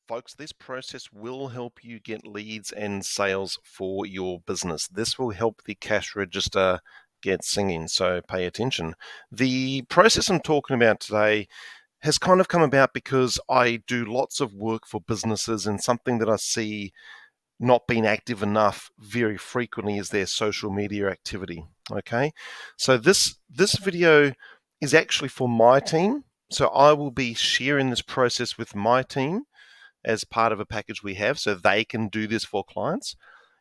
Folks, this process will help you get leads and sales for your business. This will help the cash register get singing, so pay attention. The process I'm talking about today has kind of come about because I do lots of work for businesses, and something that I see not being active enough very frequently is their social media activity. Okay, so this video is actually for my team. So I will be sharing this process with my team as part of a package we have so they can do this for clients.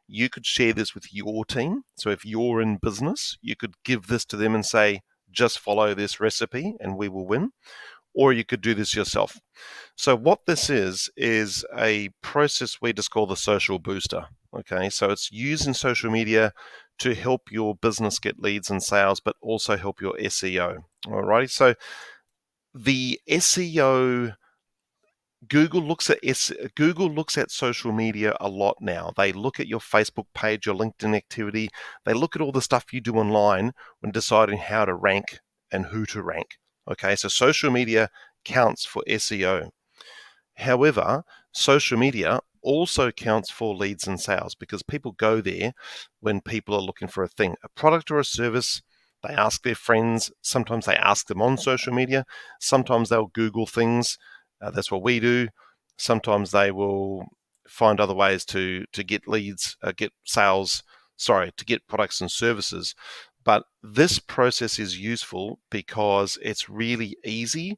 You could share this with your team. So if you're in business, you could give this to them and say, just follow this recipe and we will win. Or you could do this yourself. So what this is a process we just call the social booster. Okay, so it's using social media to help your business get leads and sales, but also help your SEO. Alrighty, so the SEO Google looks at social media a lot now. They look at your Facebook page, your LinkedIn activity. They look at all the stuff you do online when deciding how to rank and who to rank. Okay, so social media counts for SEO. However, social media also counts for leads and sales because people go there when people are looking for a thing, a product or a service. They ask their friends. Sometimes they ask them on social media. Sometimes they'll Google things. That's what we do. Sometimes they will find other ways to get leads, get sales, to get products and services. But this process is useful because it's really easy.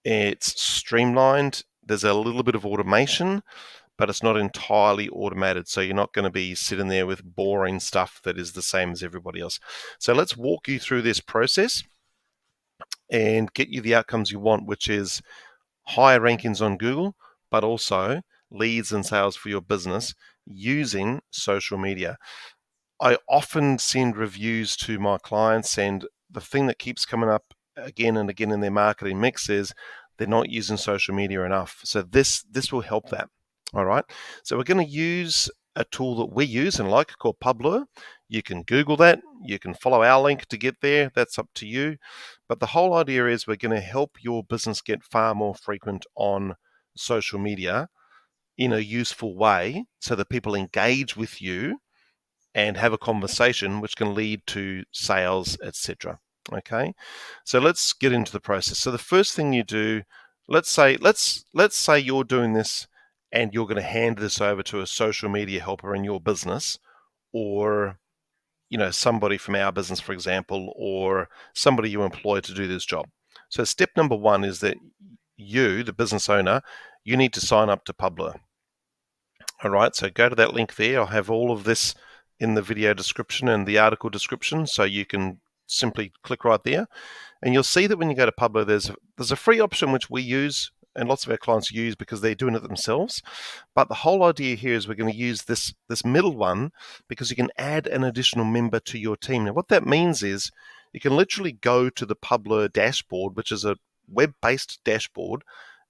It's streamlined. There's a little bit of automation, but it's not entirely automated. So you're not going to be sitting there with boring stuff that is the same as everybody else. So let's walk you through this process and get you the outcomes you want, which is higher rankings on Google, but also leads and sales for your business using social media. I often send reviews to my clients, and the thing that keeps coming up again and again in their marketing mix is they're not using social media enough. So this will help that. All right. So we're going to use a tool that we use and like called Publer. You can Google that. You can follow our link to get there. That's up to you. But the whole idea is we're going to help your business get far more frequent on social media in a useful way so that people engage with you and have a conversation which can lead to sales, etc. Okay, so let's get into the process. So the first thing you do, let's say you're doing this and you're going to hand this over to a social media helper in your business, or somebody from our business, for example, or somebody you employ to do this job. So step number one is that you, the business owner, you need to sign up to Publer. All right, so go to that link there. I'll have all of this in the video description and the article description, so you can simply click right there. And you'll see that when you go to Publer, there's a free option which we use and lots of our clients use because they're doing it themselves. But the whole idea here is we're going to use this middle one because you can add an additional member to your team. Now, what that means is you can literally go to the Publer dashboard, which is a web-based dashboard,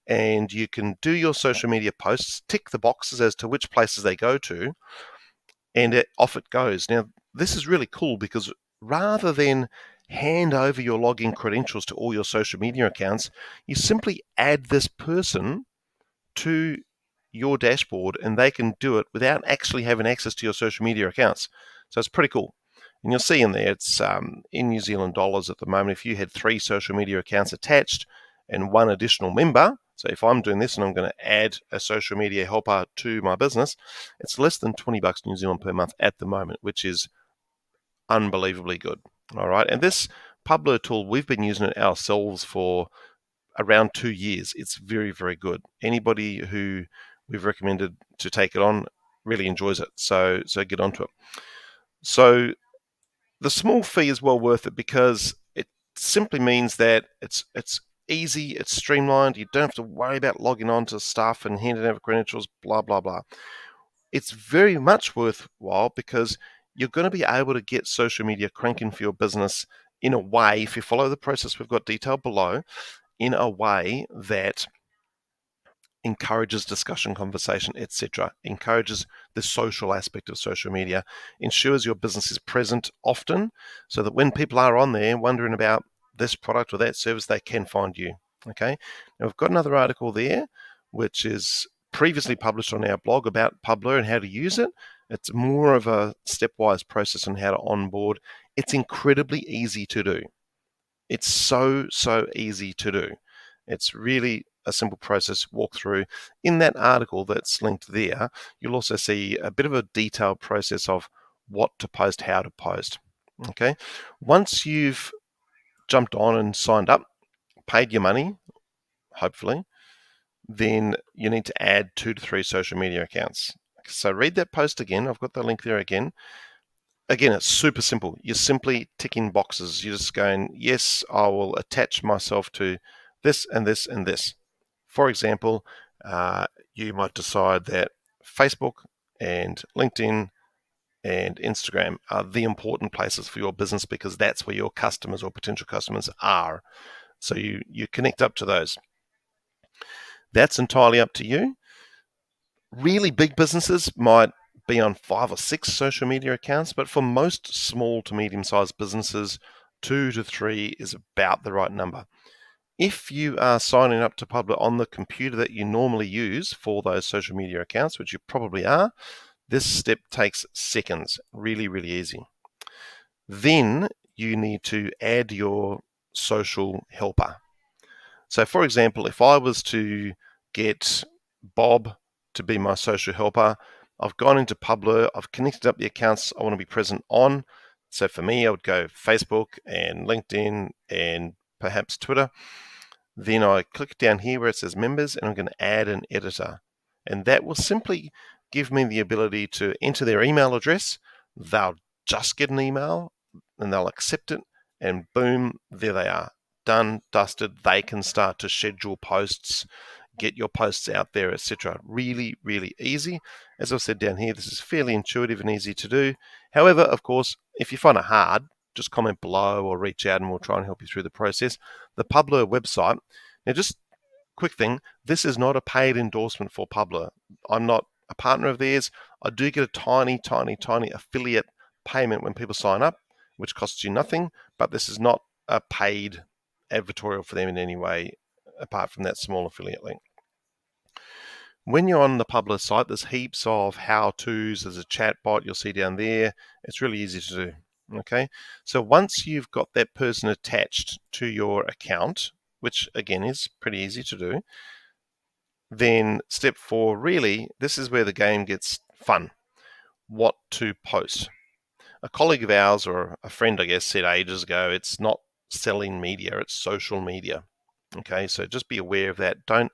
and you can do your social media posts, tick the boxes as to which places they go to, and off it goes. Now, this is really cool because rather than hand over your login credentials to all your social media accounts, you simply add this person to your dashboard and they can do it without actually having access to your social media accounts. So it's pretty cool. And you'll see in there, it's in New Zealand dollars at the moment. If you had 3 social media accounts attached and 1 additional member, so if I'm doing this and I'm going to add a social media helper to my business, it's less than 20 bucks New Zealand per month at the moment, which is unbelievably good. All right. And this Publer tool, we've been using it ourselves for around 2 years. It's very, very good. Anybody who we've recommended to take it on really enjoys it. So get onto it. So the small fee is well worth it because it simply means that it's easy, it's streamlined. You don't have to worry about logging on to stuff and handing over credentials, blah, blah, blah. It's very much worthwhile because you're going to be able to get social media cranking for your business in a way, if you follow the process we've got detailed below, in a way that encourages discussion, conversation, etc., encourages the social aspect of social media, ensures your business is present often so that when people are on there wondering about this product or that service, they can find you. Okay, now we've got another article there which is previously published on our blog about Publer and how to use it. It's more of a stepwise process on how to onboard. It's incredibly easy to do. It's so easy to do. It's really a simple process walk through. In that article that's linked there, you'll also see a bit of a detailed process of what to post, how to post. Okay. Once you've jumped on and signed up, paid your money, hopefully, then you need to add 2 to 3 social media accounts. So read that post again. I've got the link there again. Again, it's super simple. You're simply ticking boxes. You're just going, yes, I will attach myself to this and this and this. For example, you might decide that Facebook and LinkedIn and Instagram are the important places for your business because that's where your customers or potential customers are. So you connect up to those. That's entirely up to you. Really big businesses might be on 5 or 6 social media accounts, but for most small to medium-sized businesses, 2 to 3 is about the right number. If you are signing up to Publer on the computer that you normally use for those social media accounts, which you probably are, this step takes seconds. Really, really easy. Then you need to add your social helper. So for example, if I was to get Bob to be my social helper, I've gone into Publer, I've connected up the accounts I want to be present on. So for me, I would go Facebook and LinkedIn and perhaps Twitter. Then I click down here where it says members and I'm going to add an editor. And that will simply give me the ability to enter their email address. They'll just get an email and they'll accept it and boom, there they are. Done, dusted. They can start to schedule posts, get your posts out there, etc. Really, really easy. As I've said down here, this is fairly intuitive and easy to do. However, of course, if you find it hard, just comment below or reach out and we'll try and help you through the process. The Publer website. Now, just quick thing, this is not a paid endorsement for Publer. I'm not a partner of theirs. I do get a tiny affiliate payment when people sign up, which costs you nothing, but this is not a paid advertorial for them in any way, apart from that small affiliate link. When you're on the Publer site, there's heaps of how-tos. There's a chat bot you'll see down there. It's really easy to do. Okay, so once you've got that person attached to your account, which again is pretty easy to do, then step 4, really, this is where the game gets fun. What to post. A colleague of ours, or a friend, I guess, said ages ago, it's not selling media, it's social media. Okay, so just be aware of that. Don't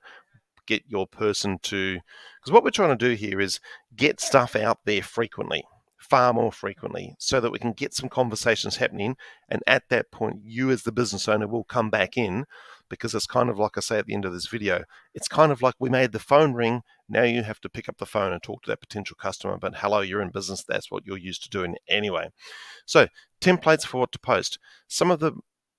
get your person to, because what we're trying to do here is get stuff out there frequently, far more frequently, so that we can get some conversations happening. And at that point, you as the business owner will come back in, because it's kind of like I say at the end of this video, it's kind of like we made the phone ring. Now you have to pick up the phone and talk to that potential customer. But hello, you're in business. That's what you're used to doing anyway. So templates for what to post.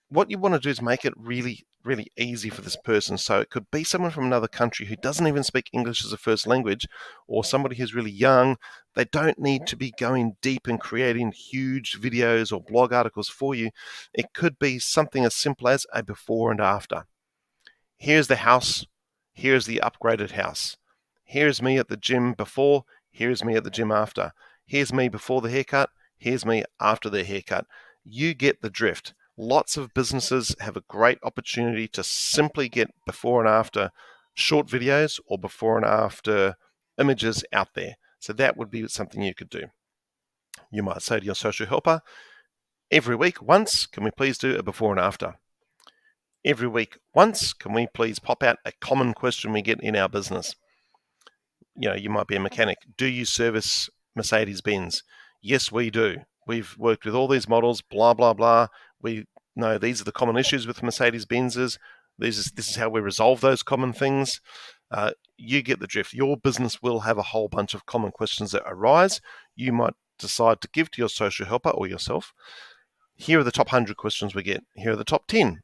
What you want to do is make it really, really easy for this person. So it could be someone from another country who doesn't even speak English as a first language, or somebody who's really young. They don't need to be going deep and creating huge videos or blog articles for you. It could be something as simple as a before and after. Here's the house. Here's the upgraded house. Here's me at the gym before. Here's me at the gym after. Here's me before the haircut. Here's me after the haircut. You get the drift. Lots of businesses have a great opportunity to simply get before and after short videos or before and after images out there. So that would be something you could do. You might say to your social helper, every week once, can we please do a before and after? Every week once, can we please pop out a common question we get in our business? You might be a mechanic. Do you service Mercedes-Benz? Yes, we do. We've worked with all these models, blah, blah, blah. We know these are the common issues with Mercedes-Benzes. This is how we resolve those common things. You get the drift. Your business will have a whole bunch of common questions that arise. You might decide to give to your social helper or yourself. Here are the top 100 questions we get. Here are the top 10.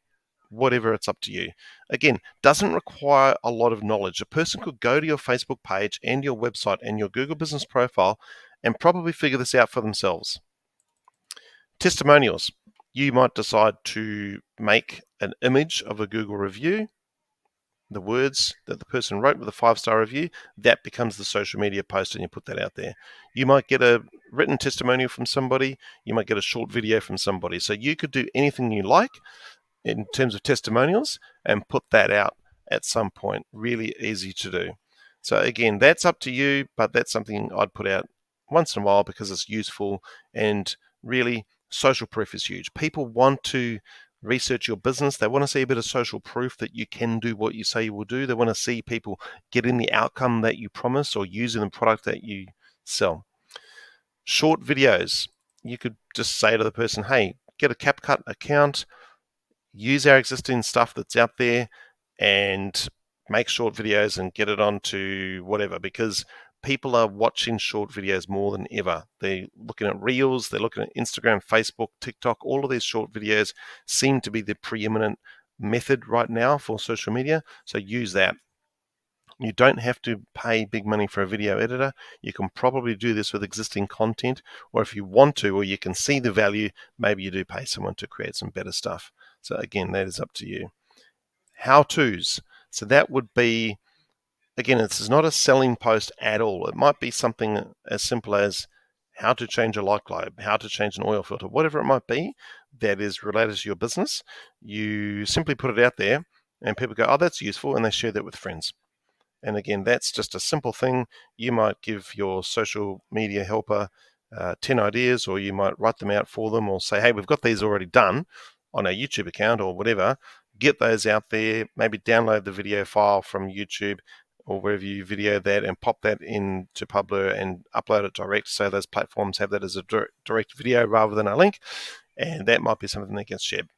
Whatever, it's up to you. Again, doesn't require a lot of knowledge. A person could go to your Facebook page and your website and your Google business profile and probably figure this out for themselves. Testimonials. You might decide to make an image of a Google review, the words that the person wrote with a 5-star review, that becomes the social media post and you put that out there. You might get a written testimonial from somebody, you might get a short video from somebody. So you could do anything you like in terms of testimonials and put that out at some point. Really easy to do. So again, that's up to you, but that's something I'd put out once in a while because it's useful, and really social proof is huge. People want to research your business. They want to see a bit of social proof that you can do what you say you will do. They want to see people getting the outcome that you promise or using the product that you sell. Short videos. You could just say to the person, hey, get a CapCut account, use our existing stuff that's out there and make short videos and get it onto whatever, because people are watching short videos more than ever. They're looking at Reels, they're looking at Instagram, Facebook, TikTok. All of these short videos seem to be the preeminent method right now for social media. So use that. You don't have to pay big money for a video editor. You can probably do this with existing content, or if you want to, or you can see the value, maybe you do pay someone to create some better stuff. So again, that is up to you. How-tos. So that would be, again, this is not a selling post at all. It might be something as simple as how to change a light globe, how to change an oil filter, whatever it might be that is related to your business. You simply put it out there and people go, oh, that's useful, and they share that with friends. And again, that's just a simple thing. You might give your social media helper 10 ideas, or you might write them out for them, or say, hey, we've got these already done on our YouTube account or whatever. Get those out there, maybe download the video file from YouTube or wherever you video that and pop that into Publer and upload it direct, so those platforms have that as a direct video rather than a link, and that might be something that gets shared.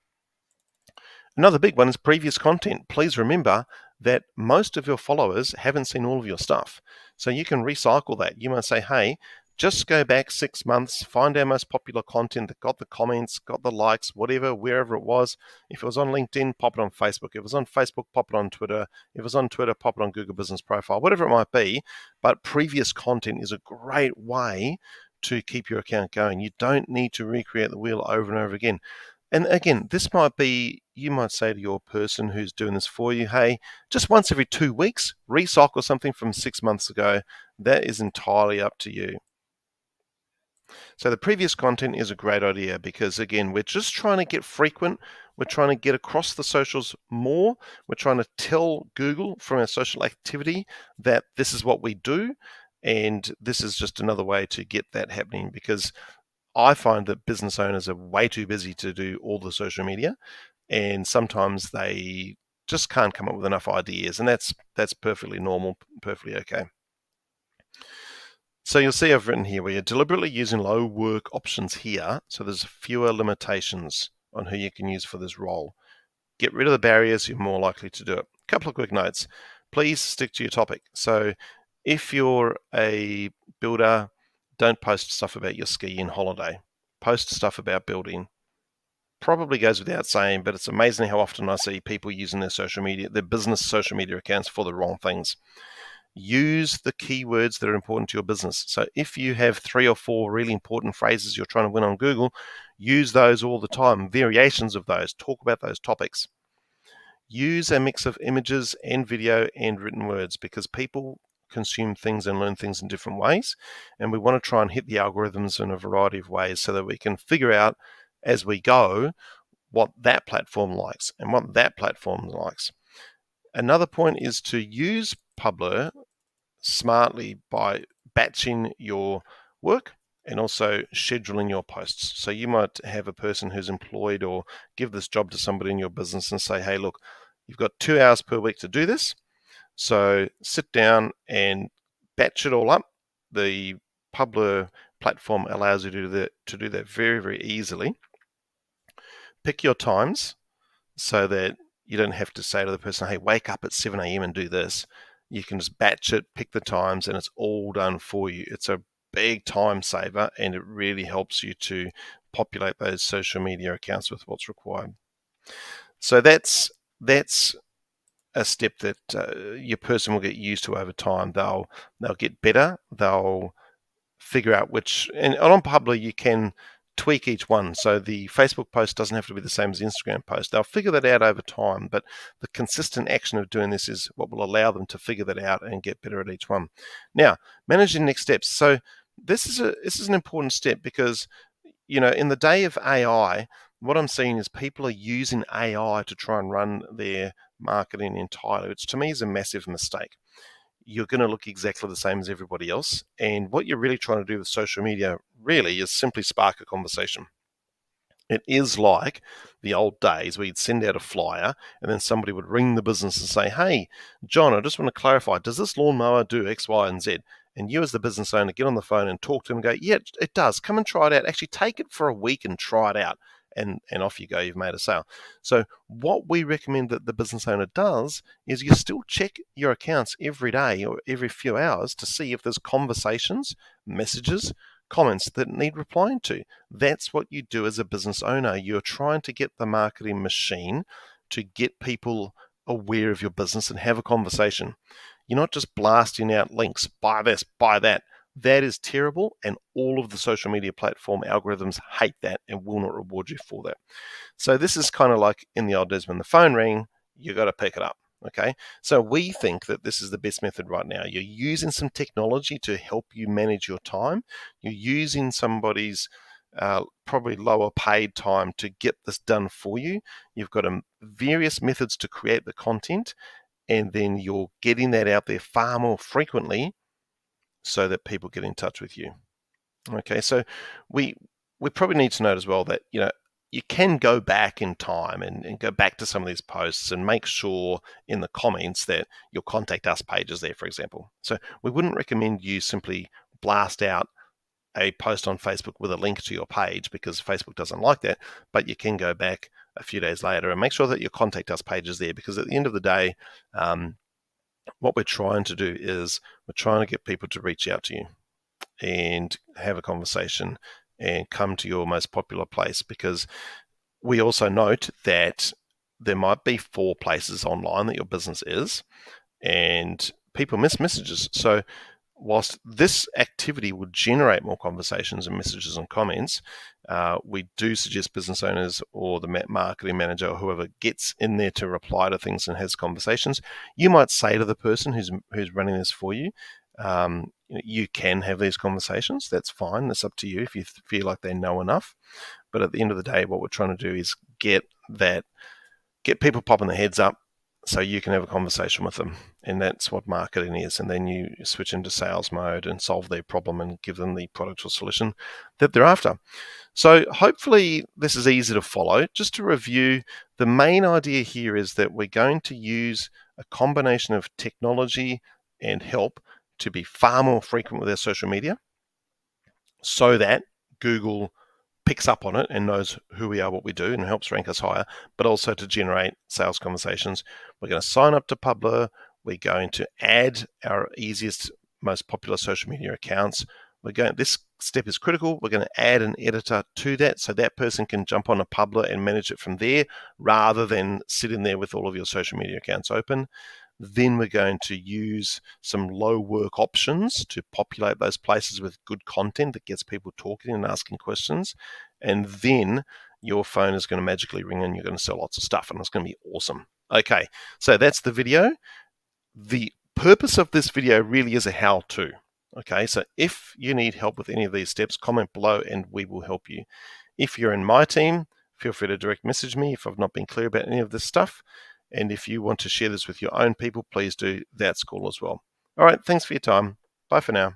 Another big one is previous content. Please remember that most of your followers haven't seen all of your stuff. So you can recycle that. You might say, hey, just go back 6 months, find our most popular content that got the comments, got the likes, whatever, wherever it was. If it was on LinkedIn, pop it on Facebook. If it was on Facebook, pop it on Twitter. If it was on Twitter, pop it on Google Business Profile, whatever it might be. But previous content is a great way to keep your account going. You don't need to recreate the wheel over and over again. And again, this might be, you might say to your person who's doing this for you, hey, just once every 2 weeks, recycle something from 6 months ago. That is entirely up to you. So the previous content is a great idea because, again, we're just trying to get frequent. We're trying to get across the socials more. We're trying to tell Google from our social activity that this is what we do. And this is just another way to get that happening, because I find that business owners are way too busy to do all the social media, and sometimes they just can't come up with enough ideas, and that's perfectly normal, perfectly okay. So you'll see I've written here, where you're deliberately using low work options here, so there's fewer limitations on who you can use for this role. Get rid of the barriers, you're more likely to do it. A couple of quick notes. Please stick to your topic. So if you're a builder, don't post stuff about your skiing holiday. Post stuff about building. Probably goes without saying, but it's amazing how often I see people using their social media, their business social media accounts, for the wrong things. Use the keywords that are important to your business. So if you have 3 or 4 really important phrases you're trying to win on Google, use those all the time. Variations of those. Talk about those topics. Use a mix of images and video and written words, because people consume things and learn things in different ways, and we want to try and hit the algorithms in a variety of ways so that we can figure out as we go what that platform likes and what that platform likes. Another point is to use Publer smartly by batching your work and also scheduling your posts. So you might have a person who's employed, or give this job to somebody in your business and say, hey, look, you've got 2 hours per week to do this. So sit down and batch it all up. The Publer platform allows you to do that very, very easily. Pick your times so that you don't have to say to the person, hey, wake up at 7 a.m. and do this. You can just batch it, pick the times, and it's all done for you. It's a big time saver, and it really helps you to populate those social media accounts with what's required. So that's a step that your person will get used to over time. They'll get better. They'll figure out which, and on Publer you can tweak each one. So the Facebook post doesn't have to be the same as the Instagram post. They'll figure that out over time, but the consistent action of doing this is what will allow them to figure that out and get better at each one. Now, managing next steps. So this is an important step because, you know, in the day of AI, what I'm seeing is people are using AI to try and run their marketing entirely, which to me is a massive mistake. You're going to look exactly the same as everybody else. And what you're really trying to do with social media really is simply spark a conversation. It is like the old days where you'd send out a flyer and then somebody would ring the business and say, "Hey, John, I just want to clarify, does this lawnmower do X, Y, and Z?" And you as the business owner get on the phone and talk to them and go, "Yeah, it does. Come and try it out. Actually take it for a week and try it out." And off you go, you've made a sale. So what we recommend that the business owner does is you still check your accounts every day or every few hours to see if there's conversations, messages, comments that need replying to. That's what you do as a business owner. You're trying to get the marketing machine to get people aware of your business and have a conversation. You're not just blasting out links, buy this, buy that. That is terrible, and all of the social media platform algorithms hate that and will not reward you for that. So this is kind of like in the old days when the phone rang, you got to pick it up. Okay, so we think that this is the best method right now. You're using some technology to help you manage your time. You're using somebody's probably lower paid time to get this done for you. You've got various methods to create the content, and then you're getting that out there far more frequently so that people get in touch with you. Okay, so we probably need to note as well that, you know, you can go back in time and go back to some of these posts and make sure in the comments that your contact us page is there, for example. So we wouldn't recommend you simply blast out a post on Facebook with a link to your page because Facebook doesn't like that, but you can go back a few days later and make sure that your contact us page is there, because at the end of the day, what we're trying to do is we're trying to get people to reach out to you and have a conversation and come to your most popular place, because we also note that there might be 4 places online that your business is, and people miss messages. So whilst this activity would generate more conversations and messages and comments, we do suggest business owners or the marketing manager or whoever gets in there to reply to things and has conversations. You might say to the person who's running this for you, you can have these conversations. That's fine. That's up to you if you feel like they know enough. But at the end of the day, what we're trying to do is get people popping their heads up so you can have a conversation with them. And that's what marketing is. And then you switch into sales mode and solve their problem and give them the product or solution that they're after. So hopefully this is easy to follow. Just to review, the main idea here is that we're going to use a combination of technology and help to be far more frequent with our social media so that Google picks up on it and knows who we are, what we do, and helps rank us higher, but also to generate sales conversations. We're going to sign up to Publer. We're going to add our easiest, most popular social media accounts. This step is critical. We're going to add an editor to that so that person can jump on a Publer and manage it from there rather than sitting there with all of your social media accounts open. Then we're going to use some low work options to populate those places with good content that gets people talking and asking questions. And then your phone is going to magically ring and you're going to sell lots of stuff, and it's going to be awesome. Okay, so that's the video. The purpose of this video really is a how-to. Okay, so if you need help with any of these steps, comment below and we will help you. If you're in my team, feel free to direct message me if I've not been clear about any of this stuff. And if you want to share this with your own people, please do. That's cool as well. All right, thanks for your time. Bye for now.